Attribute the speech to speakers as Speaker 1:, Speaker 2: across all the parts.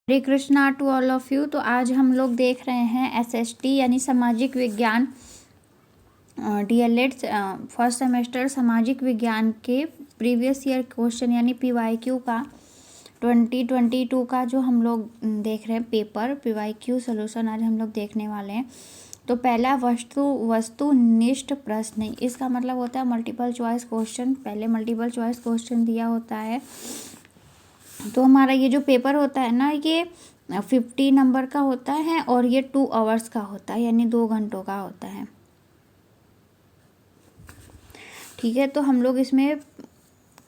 Speaker 1: Hare Krishna to all of you. तो आज हम लोग देख रहे हैं एसएसटी यानी सामाजिक विज्ञान डीएलएड फर्स्ट सेमेस्टर सामाजिक विज्ञान के प्रीवियस ईयर क्वेश्चन यानी पीवाईक्यू का 2022 का जो हम लोग देख रहे हैं पेपर पीवाईक्यू सॉल्यूशन आज हम लोग देखने वाले हैं। तो पहला वस्तुनिष्ठ प्रश्न, इसका मतलब होता है मल्टीपल चॉइस क्वेश्चन। पहले मल्टीपल चॉइस क्वेश्चन दिया होता है। तो हमारा ये जो पेपर होता है ना, ये 50 नंबर का होता है और ये 2 आवर्स का होता है, यानी 2 घंटों का होता है। ठीक है, तो हम लोग इसमें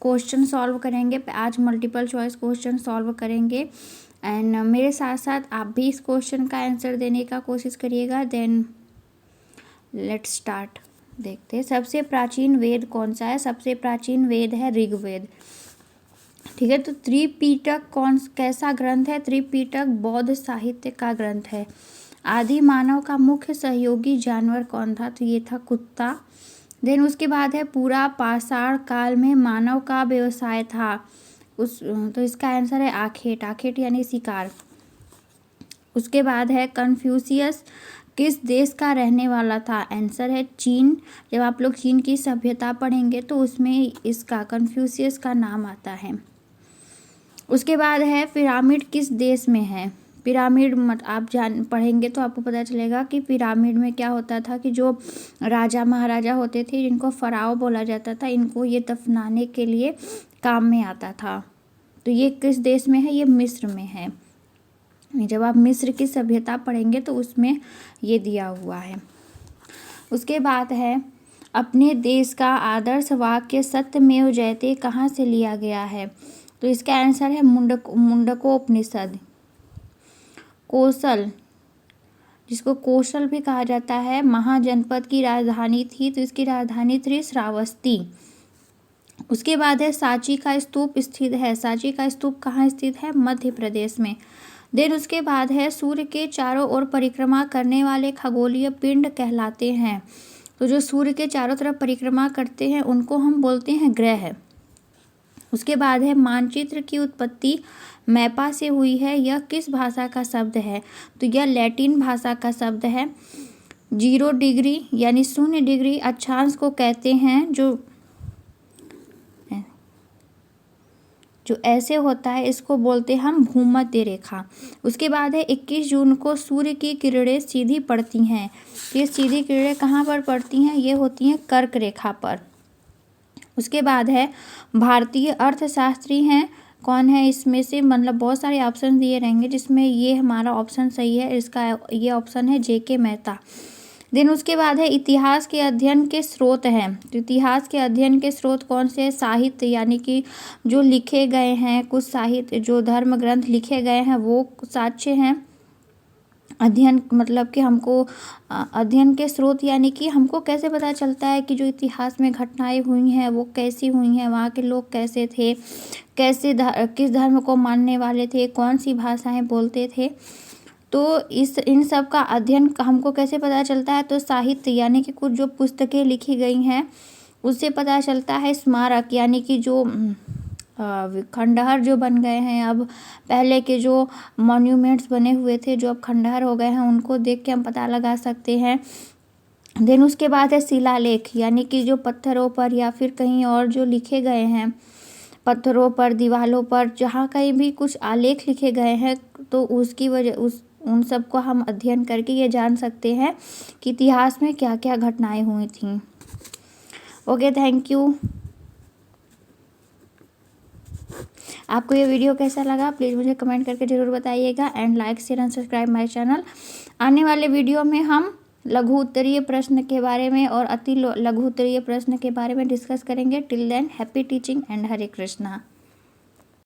Speaker 1: क्वेश्चन सॉल्व करेंगे। आज मल्टीपल चॉइस क्वेश्चन सॉल्व करेंगे एंड मेरे साथ साथ आप भी इस क्वेश्चन का आंसर देने का कोशिश करिएगा। Then let's start. देखते हैं सबसे प्राचीन वेद कौन सा है। सबसे प्राचीन वेद है ऋग्वेद। ठीक है, तो त्रिपिटक कैसा ग्रंथ है? त्रिपिटक बौद्ध साहित्य का ग्रंथ है। आदि मानव का मुख्य सहयोगी जानवर कौन था? तो ये था कुत्ता। देन उसके बाद है पूरा पाषाण काल में मानव का व्यवसाय था तो इसका आंसर है आखेट। आखेट यानी शिकार। उसके बाद है कन्फ्यूशियस किस देश का रहने वाला था? आंसर है चीन। जब आप लोग चीन की सभ्यता पढ़ेंगे तो उसमें इसका कन्फ्यूशियस का नाम आता है। उसके बाद है पिरामिड किस देश में है? पिरामिड आप पढ़ेंगे तो आपको पता चलेगा कि पिरामिड में क्या होता था कि जो राजा महाराजा होते थे जिनको फराओ बोला जाता था, इनको ये दफनाने के लिए काम में आता था। तो ये किस देश में है? ये मिस्र में है। जब आप मिस्र की सभ्यता पढ़ेंगे तो उसमें ये दिया हुआ है। उसके बाद है अपने देश का आदर्श वाक्य सत्यमेव जयते कहाँ से लिया गया है? तो इसका आंसर है मुंडकोपनिषद। कौशल, जिसको कौशल भी कहा जाता है, महाजनपद की राजधानी थी, तो इसकी राजधानी थी श्रावस्ती। उसके बाद है सांची का स्तूप स्थित है। सांची का स्तूप कहाँ स्थित है? मध्य प्रदेश में। देन उसके बाद है सूर्य के चारों ओर परिक्रमा करने वाले खगोलीय पिंड कहलाते हैं। तो जो सूर्य के चारों तरफ परिक्रमा करते हैं उनको हम बोलते हैं ग्रह। उसके बाद है मानचित्र की उत्पत्ति मैपा से हुई है। यह किस भाषा का शब्द है? तो यह लैटिन भाषा का शब्द है। 0 डिग्री यानी 0 डिग्री अक्षांश को कहते हैं जो ऐसे होता है, इसको बोलते हैं हम भूमध्य रेखा। उसके बाद है 21 जून को सूर्य की किरणें सीधी पड़ती हैं। ये सीधी किरणें कहाँ पर पड़ती हैं? ये होती हैं कर्क रेखा पर। उसके बाद है भारतीय अर्थशास्त्री हैं कौन है? इसमें से मतलब बहुत सारे ऑप्शन दिए रहेंगे जिसमें ये हमारा ऑप्शन सही है। इसका ये ऑप्शन है जेके मेहता। देन उसके बाद है इतिहास के अध्ययन के स्रोत हैं। तो इतिहास के अध्ययन के स्रोत कौन से हैं? साहित्य, यानी कि जो लिखे गए हैं कुछ साहित्य, जो धर्म ग्रंथ लिखे गए हैं वो साक्ष्य हैं। अध्ययन मतलब कि हमको अध्ययन के स्रोत यानी कि हमको कैसे पता चलता है कि जो इतिहास में घटनाएं हुई हैं वो कैसी हुई हैं, वहाँ के लोग कैसे थे, किस धर्म को मानने वाले थे, कौन सी भाषाएं बोलते थे। तो इन सब का अध्ययन हमको कैसे पता चलता है? तो साहित्य यानी कि कुछ जो पुस्तकें लिखी गई हैं उससे पता चलता है। स्मारक यानी कि जो खंडहर जो बन गए हैं, अब पहले के जो मॉन्यूमेंट्स बने हुए थे जो अब खंडहर हो गए हैं, उनको देख के हम पता लगा सकते हैं। देन उसके बाद है शिलालेख, यानी कि जो पत्थरों पर या फिर कहीं और जो लिखे गए हैं, पत्थरों पर, दीवालों पर, जहाँ कहीं भी कुछ आलेख लिखे गए हैं तो उसकी वजह उन सब को हम अध्ययन करके ये जान सकते हैं कि इतिहास में क्या क्या घटनाएं हुई थी। Okay, thank you. आपको ये वीडियो कैसा लगा प्लीज़ मुझे कमेंट करके ज़रूर बताइएगा and like share and subscribe my channel. आने वाले वीडियो में हम लघु उत्तरीय प्रश्न के बारे में और अति लघु उत्तरीय प्रश्न के बारे में डिस्कस करेंगे। Till than happy teaching and Hare Krishna.